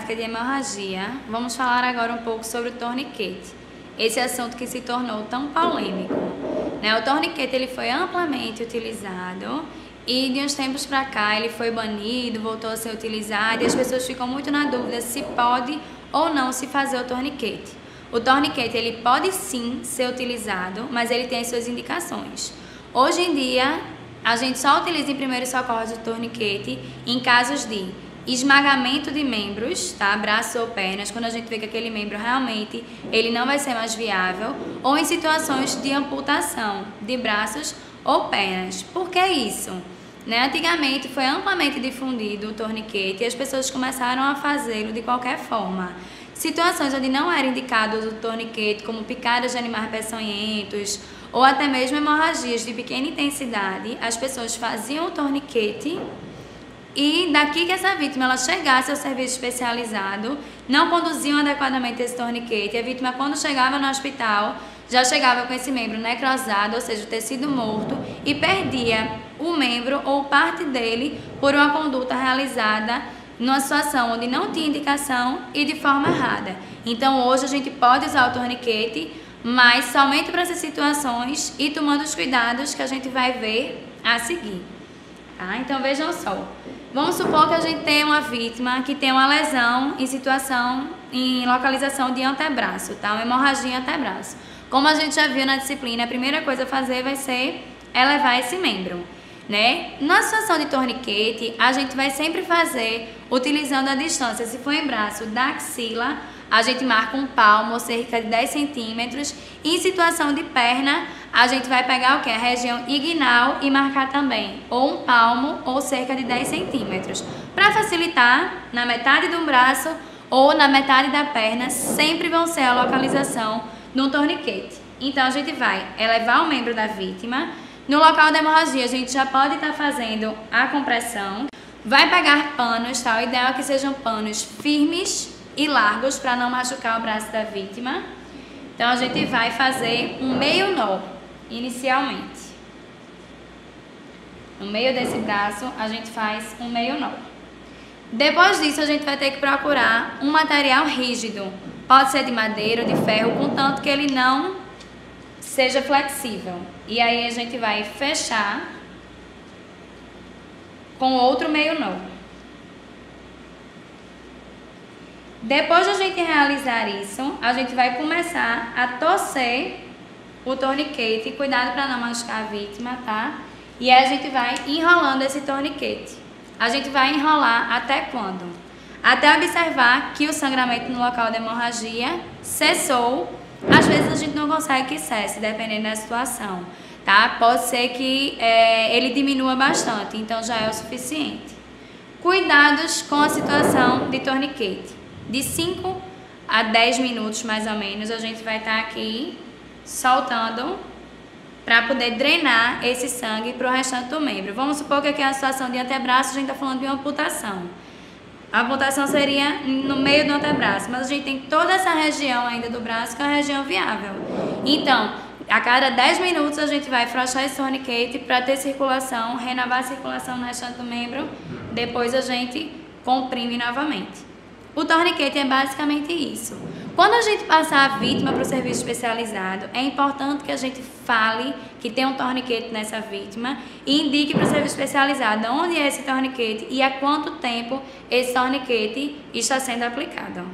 básica de hemorragia, vamos falar agora um pouco sobre o torniquete. Esse assunto que se tornou tão polêmico, né? O torniquete ele foi amplamente utilizado e de uns tempos para cá ele foi banido, voltou a ser utilizado e as pessoas ficam muito na dúvida se pode ou não se fazer o torniquete. O torniquete ele pode sim ser utilizado, mas ele tem as suas indicações. Hoje em dia, a gente só utiliza em primeiros socorros o torniquete em casos de esmagamento de membros, tá? Braços ou pernas, quando a gente vê que aquele membro realmente ele não vai ser mais viável, ou em situações de amputação de braços ou pernas. Por que isso? Né? Antigamente foi amplamente difundido o torniquete e as pessoas começaram a fazê-lo de qualquer forma. Situações onde não era indicado o torniquete, como picadas de animais peçonhentos ou até mesmo hemorragias de pequena intensidade, as pessoas faziam o torniquete e daqui que essa vítima ela chegasse ao serviço especializado, não conduziam adequadamente esse torniquete. A vítima, quando chegava no hospital, já chegava com esse membro necrosado, ou seja, o tecido morto, e perdia o membro ou parte dele por uma conduta realizada numa situação onde não tinha indicação e de forma errada. Então, hoje a gente pode usar o torniquete, mas somente para essas situações e tomando os cuidados que a gente vai ver a seguir. Tá? Então, vejam só. Vamos supor que a gente tem uma vítima que tem uma lesão em localização de antebraço, tá? Uma hemorragia em antebraço. Como a gente já viu na disciplina, a primeira coisa a fazer vai ser elevar esse membro, né? Na situação de torniquete, a gente vai sempre fazer utilizando a distância, se for em braço, da axila, a gente marca um palmo, ou cerca de 10 centímetros. E em situação de perna, a gente vai pegar o que? A região inguinal e marcar também ou um palmo ou cerca de 10 centímetros. Para facilitar, na metade do braço ou na metade da perna, sempre vão ser a localização no torniquete. Então, a gente vai elevar o membro da vítima. No local da hemorragia, a gente já pode estar fazendo a compressão. Vai pegar panos, tá? O ideal é que sejam panos firmes e largos para não machucar o braço da vítima. Então, a gente vai fazer um meio nó, inicialmente. No meio desse braço, a gente faz um meio nó. Depois disso, a gente vai ter que procurar um material rígido. Pode ser de madeira ou de ferro, contanto que ele não seja flexível. E aí, a gente vai fechar com outro meio nó. Depois de a gente realizar isso, a gente vai começar a torcer o torniquete. Cuidado para não machucar a vítima, tá? E aí a gente vai enrolando esse torniquete. A gente vai enrolar até quando? Até observar que o sangramento no local da hemorragia cessou. Às vezes a gente não consegue que cesse, dependendo da situação, tá? Pode ser que ele diminua bastante, então já é o suficiente. Cuidados com a situação de torniquete. De 5 a 10 minutos, mais ou menos, a gente vai estar aqui soltando para poder drenar esse sangue para o restante do membro. Vamos supor que aqui é uma situação de antebraço, a gente está falando de uma amputação. A amputação seria no meio do antebraço, mas a gente tem toda essa região ainda do braço que é uma região viável. Então, a cada 10 minutos a gente vai afrouxar esse torniquete para ter circulação, renovar a circulação no restante do membro, depois a gente comprime novamente. O torniquete é basicamente isso. Quando a gente passar a vítima para o serviço especializado, é importante que a gente fale que tem um torniquete nessa vítima e indique para o serviço especializado onde é esse torniquete e há quanto tempo esse torniquete está sendo aplicado.